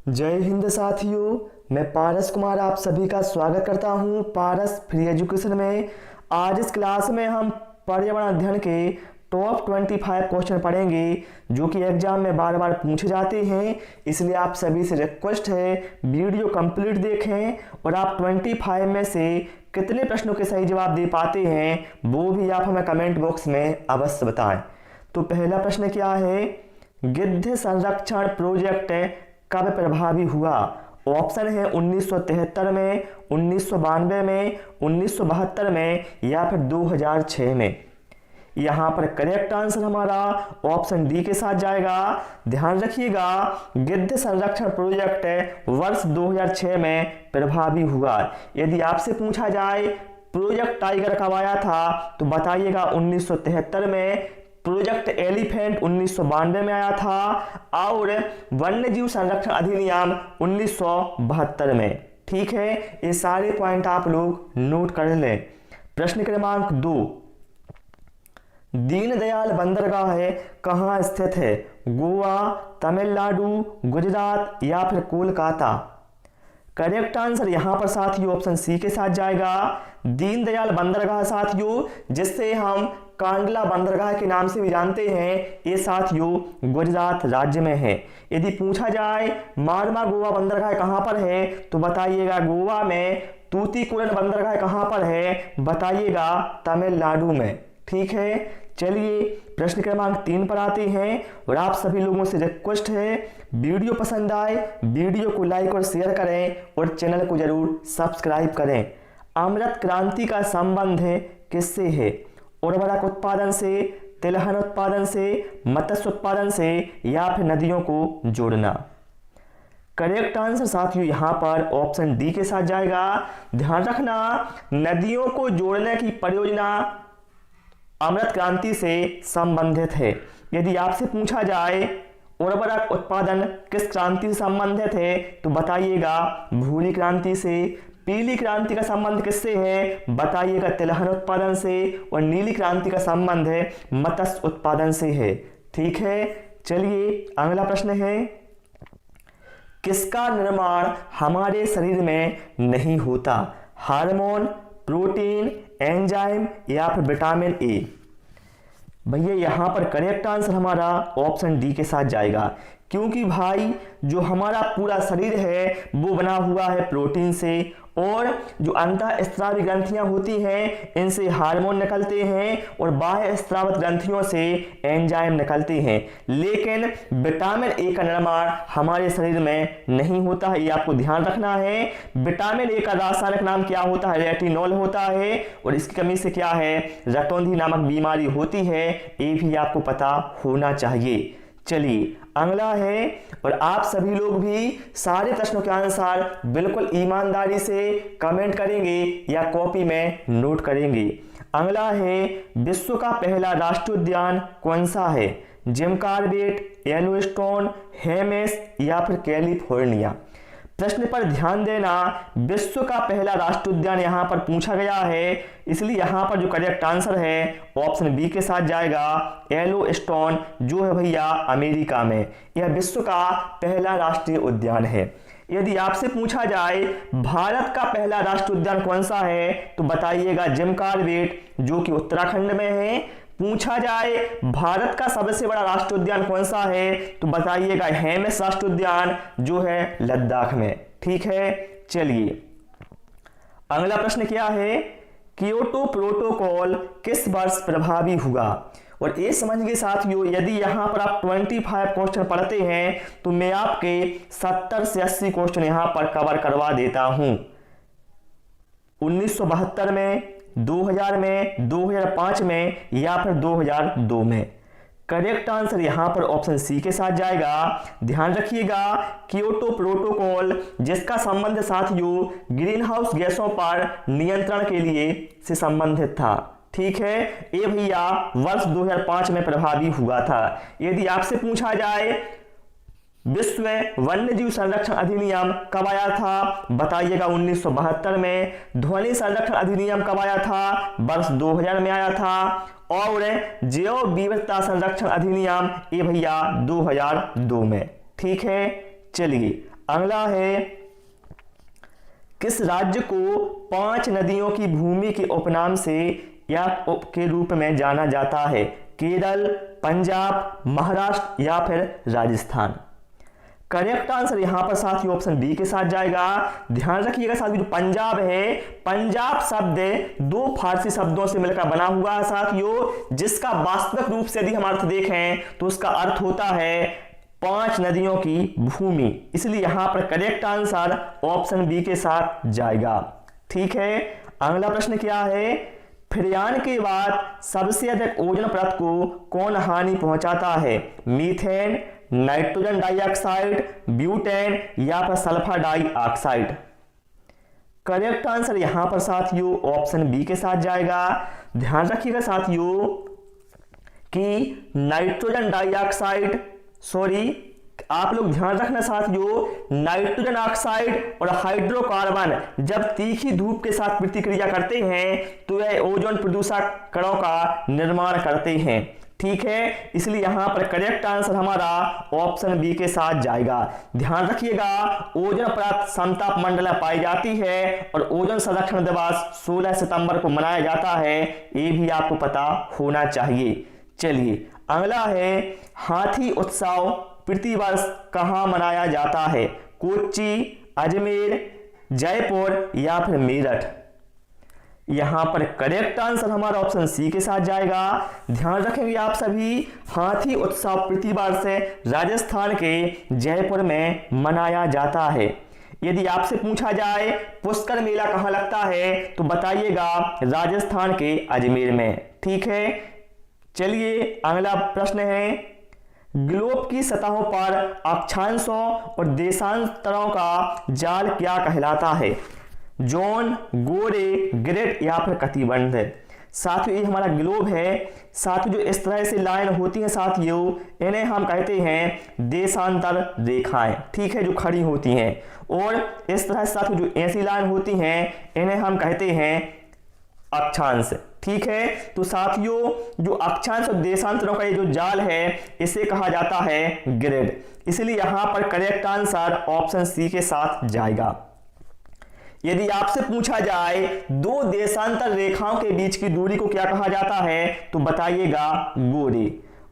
जय हिंद साथियों, मैं पारस कुमार आप सभी का स्वागत करता हूं पारस फ्री एजुकेशन में। आज इस क्लास में हम पर्यावरण अध्ययन के टॉप 25 क्वेश्चन पढ़ेंगे जो कि एग्जाम में बार बार पूछे जाते हैं। इसलिए आप सभी से रिक्वेस्ट है वीडियो कंप्लीट देखें और आप 25 में से कितने प्रश्नों के सही जवाब दे पाते हैं वो भी आप हमें कमेंट बॉक्स में अवश्य बताएं। तो पहला प्रश्न क्या है, गिद्ध संरक्षण प्रोजेक्ट कब प्रभावी हुआ? ऑप्शन है 1973 में, 1992 में, 1972 में या फिर 2006 में। यहाँ पर करेक्ट आंसर हमारा ऑप्शन डी के साथ जाएगा। ध्यान रखिएगा, गिद्ध संरक्षण प्रोजेक्ट वर्ष 2006 में प्रभावी हुआ। यदि आपसे पूछा जाए प्रोजेक्ट टाइगर कब आया था तो बताइएगा 1973 में, प्रोजेक्ट एलिफेंट 1992 में आया था और वन्यजीव संरक्षण अधिनियम 1972 में। ठीक है, ये सारे पॉइंट आप लोग नोट कर लें। प्रश्न क्रमांक 2, दीनदयाल बंदरगाह कहाँ स्थित है? गोवा, तमिलनाडु, गुजरात या फिर कोलकाता? करेक्ट आंसर यहाँ पर साथियों ऑप्शन सी के साथ जाएगा। दीनदयाल बंदरगाह साथियों, जिससे हम कांडला बंदरगाह के नाम से भी जानते हैं, ये साथियों गुजरात राज्य में है। यदि पूछा जाए मारवा गोवा बंदरगाह कहाँ पर है तो बताइएगा गोवा में। तूतीकोरन बंदरगाह कहाँ पर है बताइएगा तमिलनाडु में। ठीक है, चलिए प्रश्न क्रमांक 3 पर आते हैं और आप सभी लोगों से रिक्वेस्ट है वीडियो पसंद आए वीडियो को लाइक और शेयर करें और चैनल को जरूर सब्सक्राइब करें। अमृत क्रांति का संबंध किससे है? उर्वरक उत्पादन से, तिलहन उत्पादन से, मत्स्य उत्पादन से या फिर नदियों को जोड़ना? करेक्ट आंसर साथियों यहाँ पर ऑप्शन डी के साथ जाएगा। ध्यान रखना, नदियों को जोड़ने की परियोजना अमृत क्रांति से संबंधित है। यदि आपसे पूछा जाए उर्वरक उत्पादन किस क्रांति से संबंधित है तो बताइएगा भूरी क्रांति से। पीली क्रांति का संबंध किससे है बताइएगा तिलहन उत्पादन से। और नीली क्रांति का संबंध है मत्स्य उत्पादन से है। ठीक है, चलिए अगला प्रश्न है, किसका निर्माण हमारे शरीर में नहीं होता? हार्मोन, प्रोटीन, एंजाइम या फिर विटामिन ए? भैया यहाँ पर करेक्ट आंसर हमारा ऑप्शन डी के साथ जाएगा, क्योंकि भाई जो हमारा पूरा शरीर है वो बना हुआ है प्रोटीन से और जो अंतःस्रावी ग्रंथियां होती हैं इनसे हार्मोन निकलते हैं और बाह्य स्रावित ग्रंथियों से एंजाइम निकलते हैं। लेकिन विटामिन ए का निर्माण हमारे शरीर में नहीं होता है, ये आपको ध्यान रखना है। विटामिन ए का रासायनिक नाम क्या होता है? रेटिनॉल होता है और इसकी कमी से क्या है रतौंधी नामक बीमारी होती है, ये भी आपको पता होना चाहिए। चलिए अगला है और आप सभी लोग भी सारे प्रश्नों के अनुसार बिल्कुल ईमानदारी से कमेंट करेंगे या कॉपी में नोट करेंगे। अगला है, विश्व का पहला राष्ट्रीय उद्यान कौन सा है? जिम कॉर्बेट, येलोस्टोन, हेमिस या फिर कैलिफोर्निया? प्रश्न पर ध्यान देना, विश्व का पहला राष्ट्रीय उद्यान यहाँ पर पूछा गया है, इसलिए यहाँ पर जो करेक्ट आंसर है ऑप्शन बी के साथ जाएगा। येलोस्टोन जो है भैया अमेरिका में, यह विश्व का पहला राष्ट्रीय उद्यान है। यदि आपसे पूछा जाए भारत का पहला राष्ट्रीय उद्यान कौन सा है तो बताइएगा जिम कॉर्बेट जो कि उत्तराखंड में है। पूछा जाए भारत का सबसे बड़ा राष्ट्रीय उद्यान कौन सा है तो बताइएगा हेमिस राष्ट्रीय उद्यान जो है लद्दाख में। ठीक है, चलिए अगला प्रश्न क्या है, कियोटो प्रोटोकॉल किस वर्ष प्रभावी हुआ? और ये समझिए साथियों, यदि यहां पर आप 25 क्वेश्चन पढ़ते हैं तो मैं आपके 70 से 80 क्वेश्चन यहां पर कवर करवा देता हूं। 1972 में, 2000 में, 2005 में या फिर 2002 में? करेक्ट आंसर यहां पर ऑप्शन सी के साथ जाएगा। ध्यान रखिएगा, कियोटो प्रोटोकॉल जिसका संबंध साथियों ग्रीन हाउस गैसों पर नियंत्रण के लिए से संबंधित था। ठीक है, ये भैया वर्ष 2005 में प्रभावी हुआ था। यदि आपसे पूछा जाए विश्व वन्यजीव संरक्षण अधिनियम कब आया था बताइएगा 1972 में। ध्वनि संरक्षण अधिनियम कब आया था? वर्ष 2000 में आया था। और जैव विविधता संरक्षण अधिनियम ये भैया 2002 में। ठीक है, चलिए अगला है, किस राज्य को 5 नदियों की भूमि के उपनाम से या के रूप में जाना जाता है? केरल, पंजाब, महाराष्ट्र या फिर राजस्थान? करेक्ट आंसर यहां पर साथियों ऑप्शन बी के साथ जाएगा। ध्यान रखिएगा साथियों, जो पंजाब है, पंजाब शब्द 2 फारसी शब्दों से मिलकर बना हुआ है साथियों, जिसका वास्तविक रूप से यदि हम अर्थ देखें तो उसका अर्थ होता है 5 नदियों की भूमि। इसलिए यहां पर करेक्ट आंसर ऑप्शन बी के साथ जाएगा। ठीक है, अगला प्रश्न क्या है, फ्रियान के बाद सबसे अधिक ओजोन परत को कौन हानि पहुंचाता है? मीथेन, नाइट्रोजन डाइऑक्साइड, ब्यूटेन या फिर सल्फर डाइऑक्साइड? करेक्ट आंसर यहां पर साथियों ऑप्शन बी के साथ जाएगा। ध्यान रखिएगा साथियों कि नाइट्रोजन डाइऑक्साइड, आप लोग ध्यान रखना साथियों, नाइट्रोजन ऑक्साइड और हाइड्रोकार्बन जब तीखी धूप के साथ प्रतिक्रिया करते हैं तो यह ओजोन प्रदूषक कणों का निर्माण करते हैं। ठीक है, इसलिए यहां पर करेक्ट आंसर हमारा ऑप्शन बी के साथ जाएगा। ध्यान रखिएगा, ओजोन परत समताप मंडल में पाई जाती है और ओजोन संरक्षण दिवस 16 सितंबर को मनाया जाता है, ये भी आपको पता होना चाहिए। चलिए अगला है, हाथी उत्सव प्रतिवर्ष कहां मनाया जाता है? कोच्चि, अजमेर, जयपुर या फिर मेरठ? यहां पर करेक्ट आंसर हमारा ऑप्शन सी के साथ जाएगा। ध्यान रखेंगे आप सभी, हाथी उत्सव प्रतिवर्ष राजस्थान के जयपुर में मनाया जाता है। यदि आपसे पूछा जाए पुष्कर मेला कहां लगता है तो बताइएगा राजस्थान के अजमेर में। ठीक है, चलिए अगला प्रश्न है, ग्लोब की सतहों पर अक्षांशों और देशांतरों का जाल क्या कहलाता है? जोन, गोरे, ग्रिड या फिर कटिबंध? साथियों ये हमारा ग्लोब है साथियों, जो इस तरह से लाइन होती है साथियों, इन्हें हम कहते हैं देशांतर रेखाएं। ठीक है, जो खड़ी होती हैं, और इस तरह से साथियों जो ऐसी लाइन होती हैं इन्हें हम कहते हैं अक्षांश। ठीक है, तो साथियों जो अक्षांश और देशांतरों का ये जो जाल है इसे कहा जाता है ग्रिड। इसलिए यहां पर करेक्ट आंसर ऑप्शन सी के साथ जाएगा। यदि आपसे पूछा जाए 2 देशांतर रेखाओं के बीच की दूरी को क्या कहा जाता है तो बताइएगा गोरे,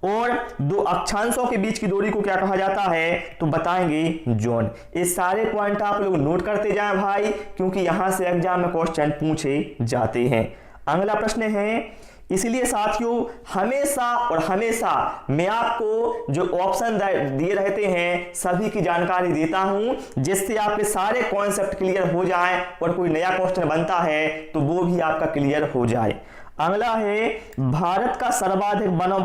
और 2 अक्षांशों के बीच की दूरी को क्या कहा जाता है तो बताएंगे जोन। ये सारे पॉइंट आप लोग नोट करते जाएं भाई, क्योंकि यहां से एग्जाम में क्वेश्चन पूछे जाते हैं। अगला प्रश्न है, इसलिए साथियों हमेशा और हमेशा मैं आपको जो ऑप्शन दिए रहते हैं सभी की जानकारी देता हूं, जिससे आपके सारे कॉन्सेप्ट क्लियर हो जाएं और कोई नया क्वेश्चन बनता है तो वो भी आपका क्लियर हो जाए। अगला है, भारत का सर्वाधिक वनों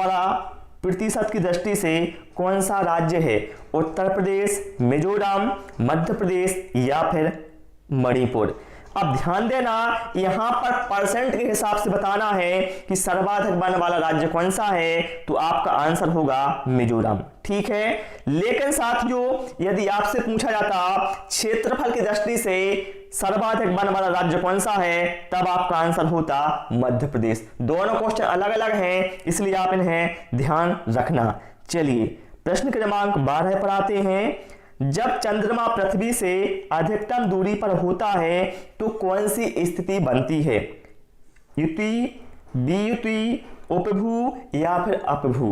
प्रतिशत की दृष्टि से कौन सा राज्य है? उत्तर प्रदेश, मिजोरम, मध्य प्रदेश या फिर मणिपुर? अब ध्यान देना, यहां पर परसेंट के हिसाब से बताना है कि सर्वाधिक वन वाला राज्य कौन सा है, तो आपका आंसर होगा मिजोरम। ठीक है, लेकिन साथियों यदि आपसे पूछा जाता क्षेत्रफल की दृष्टि से सर्वाधिक वन वाला राज्य कौन सा है, तब आपका आंसर होता मध्य प्रदेश। दोनों क्वेश्चन अलग अलग हैं, इसलिए आप इन्हें ध्यान रखना। चलिए प्रश्न क्रमांक 12 पर आते हैं, जब चंद्रमा पृथ्वी से अधिकतम दूरी पर होता है तो कौन सी स्थिति बनती है? युति, वियुति, उपभू या फिर अपभू?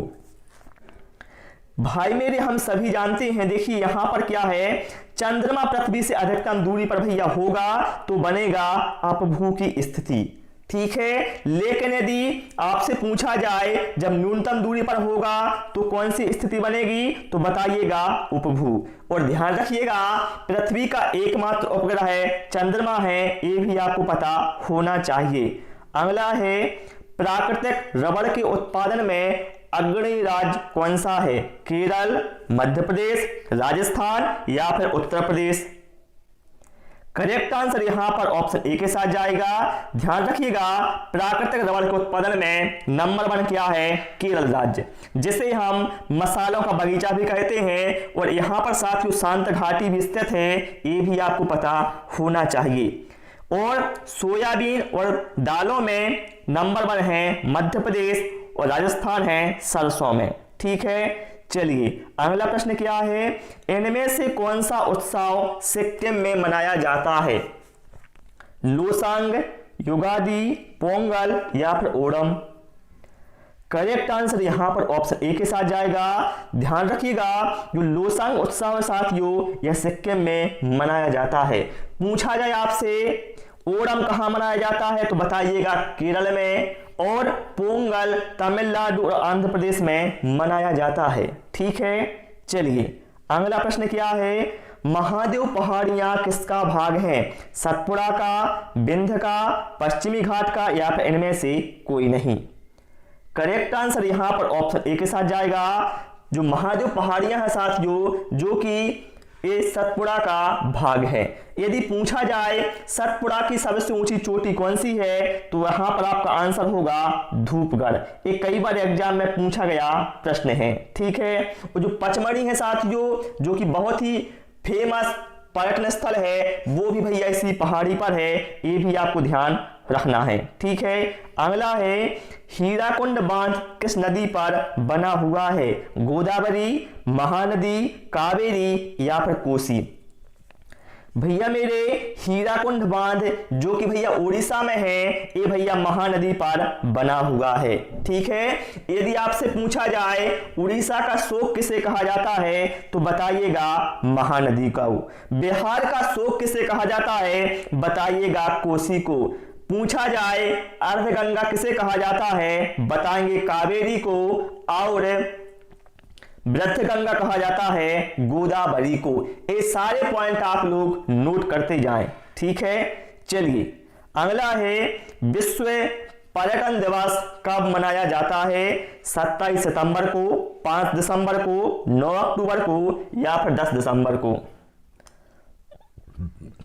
भाई मेरे हम सभी जानते हैं, देखिए यहां पर क्या है, चंद्रमा पृथ्वी से अधिकतम दूरी पर भैया होगा तो बनेगा अपभू की स्थिति। ठीक है, लेकिन यदि आपसे पूछा जाए जब न्यूनतम दूरी पर होगा तो कौन सी स्थिति बनेगी तो बताइएगा उपभू। और ध्यान रखिएगा पृथ्वी का एकमात्र उपग्रह चंद्रमा है, ये भी आपको पता होना चाहिए। अगला है, प्राकृतिक रबड़ के उत्पादन में अग्रणी राज्य कौन सा है? केरल, मध्य प्रदेश, राजस्थान या फिर उत्तर प्रदेश? करेक्ट आंसर यहां पर ऑप्शन ए के साथ जाएगा। ध्यान रखिएगा प्राकृतिक रबड़ के उत्पादन में नंबर 1 क्या है? केरल राज्य, जिसे हम मसालों का बगीचा भी कहते हैं, और यहां पर साथियों शांत घाटी भी स्थित है, ये भी आपको पता होना चाहिए। और सोयाबीन और दालों में नंबर 1 है मध्य प्रदेश और राजस्थान है सरसों में। ठीक है, चलिए अगला प्रश्न क्या है, इनमें से कौन सा उत्सव सिक्किम में मनाया जाता है? लोसांग, युगादि, पोंगल या फिर ओणम? करेक्ट आंसर यहां पर ऑप्शन ए के साथ जाएगा। ध्यान रखिएगा जो लोसांग उत्सव है साथियों यह सिक्किम में मनाया जाता है। पूछा जाए आपसे ओणम कहां मनाया जाता है तो बताइएगा केरल में, और पोंगल तमिलनाडु और आंध्र प्रदेश में मनाया जाता है। ठीक है, चलिए अगला प्रश्न क्या है, महादेव पहाड़ियां किसका भाग हैं? सतपुड़ा का, विंध्य का, पश्चिमी घाट का या फिर इनमें से कोई नहीं? करेक्ट आंसर यहां पर ऑप्शन ए के साथ जाएगा। जो महादेव पहाड़ियां हैं साथियों जो कि ये सतपुड़ा का भाग है। यदि पूछा जाए सतपुड़ा की सबसे ऊंची चोटी कौन सी है तो वहां पर आपका आंसर होगा धूपगढ़। ये कई बार एग्जाम में पूछा गया प्रश्न है। ठीक है, और जो पचमढ़ी है साथियों जो कि बहुत ही फेमस पर्यटन स्थल है वो भी भैया इसी पहाड़ी पर है, ये भी आपको ध्यान रखना है। ठीक है, अगला है हीराकुंड बांध किस नदी पर बना हुआ है? गोदावरी, महानदी, कावेरी या फिर कोसी? भैया मेरे हीराकुंड बांध जो कि भैया उड़ीसा में है ये भैया महानदी पर बना हुआ है। ठीक है, यदि आपसे पूछा जाए उड़ीसा का शोक किसे कहा जाता है तो बताइएगा महानदी को। बिहार का शोक किसे कहा जाता है बताइएगा कोसी को। पूछा जाए अर्धगंगा किसे कहा जाता है बताएंगे कावेरी को, और वृद्धगंगा कहा जाता है गोदावरी को। ये सारे पॉइंट आप लोग नोट करते जाएं। ठीक है, चलिए अगला है विश्व पर्यटन दिवस कब मनाया जाता है? 27 सितंबर को, 5 दिसंबर को, 9 अक्टूबर को या फिर 10 दिसंबर को?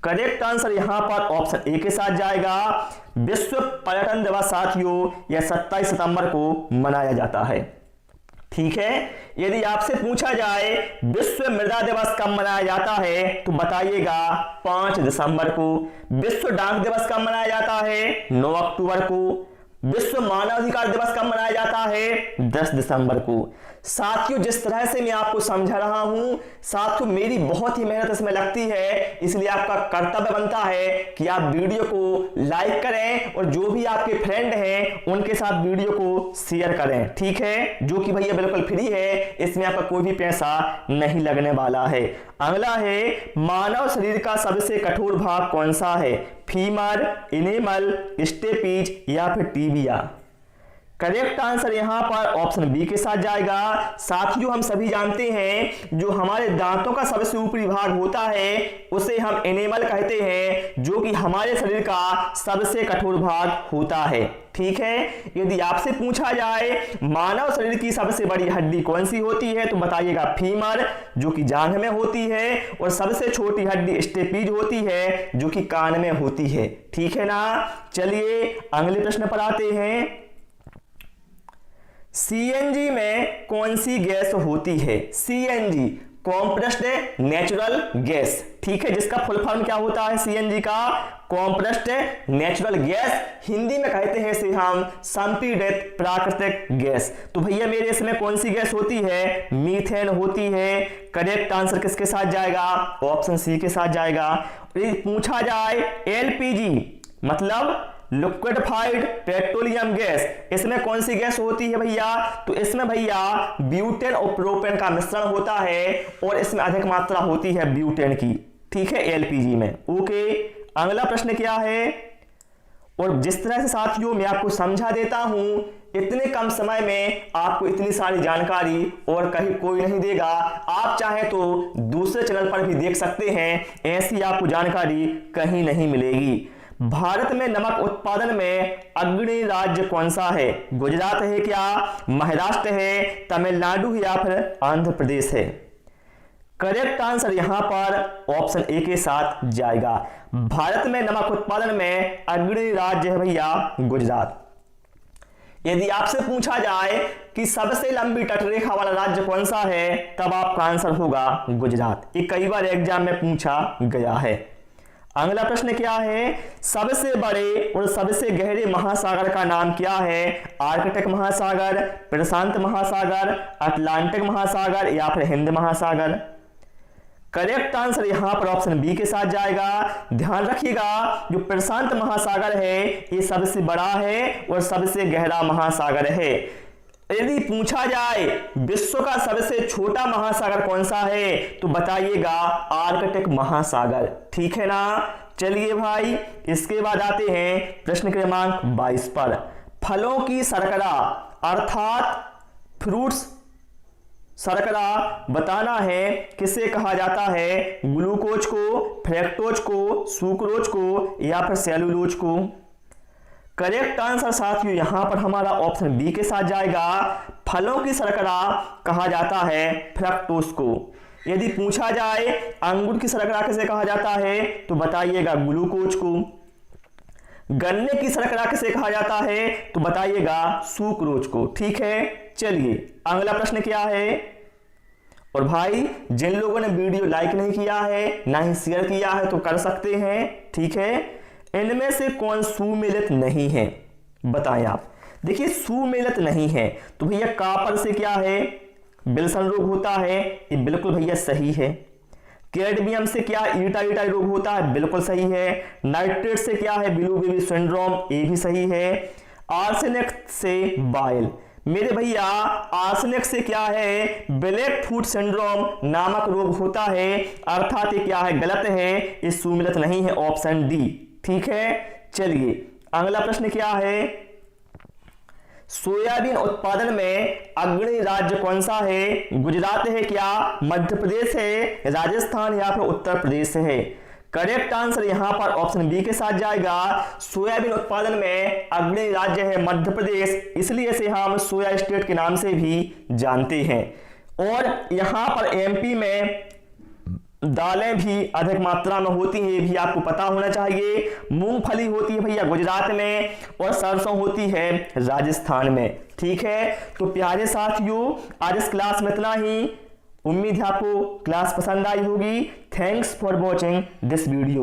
करेक्ट आंसर यहां पर ऑप्शन ए के साथ जाएगा। विश्व पर्यटन दिवस साथियों यह 27 सितंबर को मनाया जाता है। ठीक है, यदि आपसे पूछा जाए विश्व मृदा दिवस कब मनाया जाता है तो बताइएगा 5 दिसंबर को। विश्व डाक दिवस कब मनाया जाता है? 9 अक्टूबर को। विश्व मानवाधिकार दिवस कब मनाया जाता है? 10 दिसंबर को। साथियों जिस तरह से मैं आपको समझा रहा हूं साथियों मेरी बहुत ही मेहनत इसमें लगती है, इसलिए आपका कर्तव्य बनता है कि आप वीडियो को लाइक करें और जो भी आपके फ्रेंड हैं उनके साथ वीडियो को शेयर करें। ठीक है, जो कि भैया बिल्कुल फ्री है, इसमें आपका कोई भी पैसा नहीं लगने वाला है। अगला है मानव शरीर का सबसे कठोर भाग कौन सा है? फीमर, इनेमल, स्टेपीज या फिर टीबिया? करेक्ट आंसर यहां पर ऑप्शन बी के साथ जाएगा। साथियों हम सभी जानते हैं जो हमारे दांतों का सबसे ऊपरी भाग होता है उसे हम इनेमल कहते हैं, जो कि हमारे शरीर का सबसे कठोर भाग होता है। ठीक है, यदि आपसे पूछा जाए मानव शरीर की सबसे बड़ी हड्डी कौन सी होती है तो बताइएगा फीमर जो कि जांघ में होती है, और सबसे छोटी हड्डी स्टेपीज होती है जो कि कान में होती है। ठीक है ना, चलिए अगले प्रश्न पर आते हैं। सीएनजी में कौन सी गैस होती है? CNG compressed natural gas. ठीक है, जिसका फुल फॉर्म क्या होता है सीएनजी का? Compressed natural gas. हिंदी में कहते हैं इसे हम संपीड़ित प्राकृतिक गैस। तो भैया मेरे इसमें कौन सी गैस होती है? मीथेन होती है। करेक्ट आंसर किसके साथ जाएगा? ऑप्शन सी के साथ जाएगा। पूछा जाए एलपीजी मतलब लिक्विडिफाइड पेट्रोलियम गैस, इसमें कौन सी गैस होती है भैया? तो इसमें भैया ब्यूटेन और प्रोपेन का मिश्रण होता है और इसमें अधिक मात्रा होती है ब्यूटेन की। ठीक है, एलपीजी में। ओके, अगला प्रश्न क्या है? और जिस तरह से साथियों मैं आपको समझा देता हूं इतने कम समय में आपको इतनी सारी जानकारी और कहीं कोई नहीं देगा। आप चाहे तो दूसरे चैनल पर भी देख सकते हैं, ऐसी आपको जानकारी कहीं नहीं मिलेगी। भारत में नमक उत्पादन में अग्रणी राज्य कौन सा है? गुजरात है क्या, महाराष्ट्र है, तमिलनाडु या फिर आंध्र प्रदेश है? करेक्ट आंसर यहां पर ऑप्शन ए के साथ जाएगा। भारत में नमक उत्पादन में अग्रणी राज्य है भैया गुजरात। यदि आपसे पूछा जाए कि सबसे लंबी तटरेखा वाला राज्य कौन सा है तब आपका आंसर होगा गुजरात। ये कई बार एग्जाम में पूछा गया है। अगला प्रश्न क्या है, सबसे बड़े और सबसे गहरे महासागर का नाम क्या है? आर्कटिक महासागर, प्रशांत महासागर, अटलांटिक महासागर या फिर हिंद महासागर। करेक्ट आंसर यहां पर ऑप्शन बी के साथ जाएगा। ध्यान रखिएगा, जो प्रशांत महासागर है ये सबसे बड़ा है और सबसे गहरा महासागर है। यदि पूछा जाए विश्व का सबसे छोटा महासागर कौन सा है, तो बताइएगा आर्कटिक महासागर। ठीक है ना। चलिए भाई, इसके बाद आते हैं प्रश्न क्रमांक 22 पर। फलों की शर्करा अर्थात फ्रूट्स शर्करा बताना है किसे कहा जाता है? ग्लूकोज को, फ्रैक्टोज को, सुक्रोज को या फिर सेलुलोज को। करेक्ट आंसर साथियों यहां पर हमारा ऑप्शन बी के साथ जाएगा। फलों की शर्करा कहा जाता है फ्रक्टोज को। यदि पूछा जाए अंगूर की शर्करा किसे कहा जाता है, तो बताइएगा ग्लूकोज को। गन्ने की शर्करा किसे कहा जाता है, तो बताइएगा सुक्रोज को। ठीक है। चलिए अगला प्रश्न क्या है। और भाई जिन लोगों ने वीडियो लाइक नहीं किया है ना ही शेयर किया है तो कर सकते हैं। ठीक है। इनमें से कौन सुमेलित नहीं है, बताएं आप। देखिए सुमेलित नहीं है तो भैया कॉपर से क्या है, विल्सन रोग होता है, ये बिल्कुल भैया सही है। कैडमियम से क्या ईटा रोग होता है, बिल्कुल सही है। नाइट्रेट से क्या है, ब्लू बेबी सिंड्रोम, ये भी सही है। आर्सेनिक से बाइल, मेरे भैया आर्सेनिक से क्या है, ब्लैक फूट सिंड्रोम नामक रोग होता है, अर्थात ये क्या है, गलत है, ये सुमेलित नहीं है, ऑप्शन डी। ठीक है। चलिए अगला प्रश्न क्या है। सोयाबीन उत्पादन में अग्रणी राज्य कौन सा है? गुजरात है क्या, मध्य प्रदेश है, राजस्थान या फिर उत्तर प्रदेश है? करेक्ट आंसर यहां पर ऑप्शन बी के साथ जाएगा। सोयाबीन उत्पादन में अग्रणी राज्य है मध्य प्रदेश, इसलिए इसे हम सोया स्टेट के नाम से भी जानते हैं। और यहां पर एमपी में दालें भी अधिक मात्रा में होती हैं, ये भी आपको पता होना चाहिए। मूंगफली होती है भैया गुजरात में और सरसों होती है राजस्थान में। ठीक है। तो प्यारे साथियों आज इस क्लास में इतना ही। उम्मीद है आपको क्लास पसंद आई होगी। Thanks for watching this video.